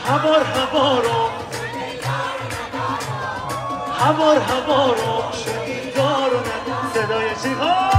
هوار هوارم هوار هوارم شدی دارم صدای چیها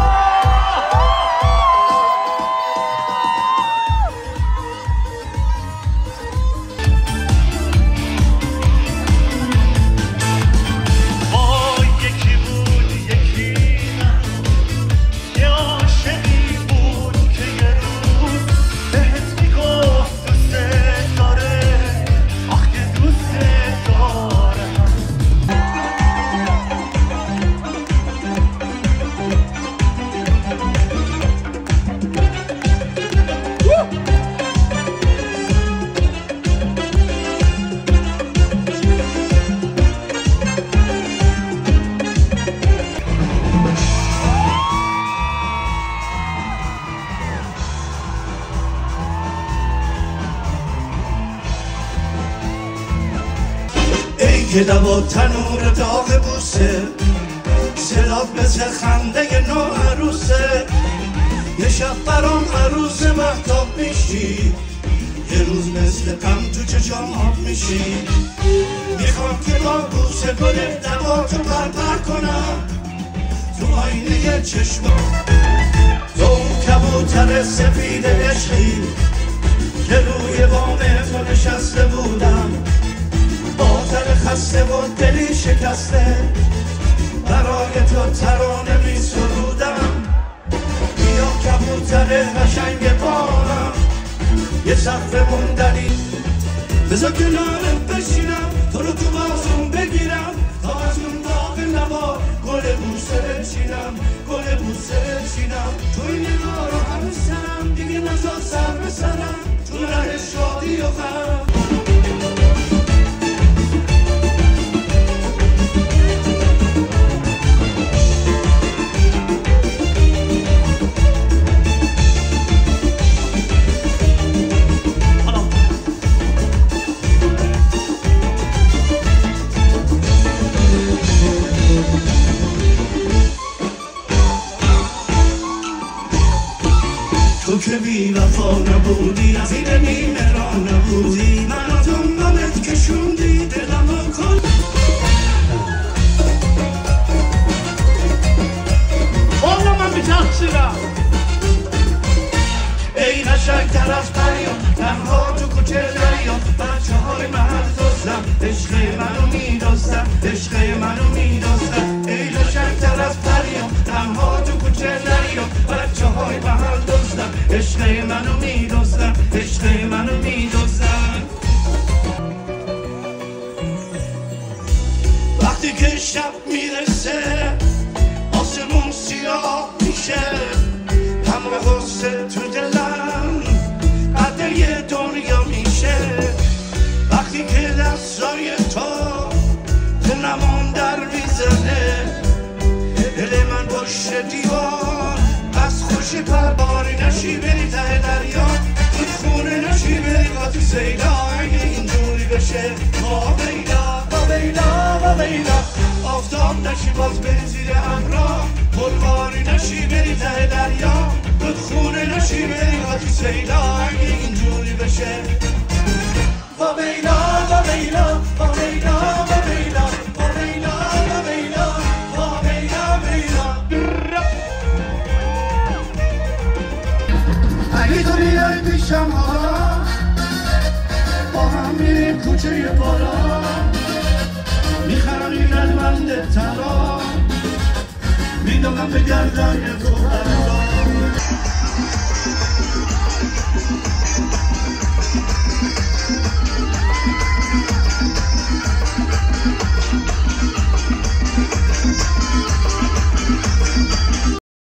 که دوا تنور داغ بوسه صدات مثل خنده نو عروسه یه شب برام عروس مهتاب میشی یه روز مثل غم تو چشام آب میشی میخوام که با بوسه گل دوا تو پرپر کنم تو آینه چشمام تو کبوتر سفید عشقی که روی بام تو نشسته بودم با تن خسته و دلی شکسته برای تو ترانه می سرودم بیا کبوتر قشنگ بارم یه سقف موندنی بذار کنارت بشینم تو رو تو بازم بگیرم تا از اون داغ نوار گل بوسه بچینم گل بوسه بچینم تو این نگاه رو همه سرم دیگه نزا سر به سرم تو ره شادی و غم تو که بی وفا نبودی از این نیمه را نبودی من از اون غمت کشوندی دلم رو کن والا من بچخشیدم ای قشنگتر از پریان تنها تو کوچه دریان بچه های محل دزدم عشق منو میدزدم عشق منو میدزدم ای قشنگتر از پریان تنها تو کوچه دریان بچه های محل دزدم عشق منو میدزدم عشق منو میدزدم وقتی که شب میرسه آسمون سیاه میشه همه غصه تو دلم قدر یه دنیا میشه وقتی که دستای تو خونمون در میزنه دل من پشت دیوار از خوشی پرباری نشی بری ته دریا تو خونه نشی بری قاطی سیلا اگه اینجوری بشه با ویلا آفتاب نشی باز بری زیر ابرا پرباری نشی بری ته دریا تو خونه نشی بری قاطی سیلا اگه اینجوری بشه با ویلا اگه تو بیای پیشم حالا با هم میریم کوچه بالا میخرم این المند ترا میدونم به گردن تو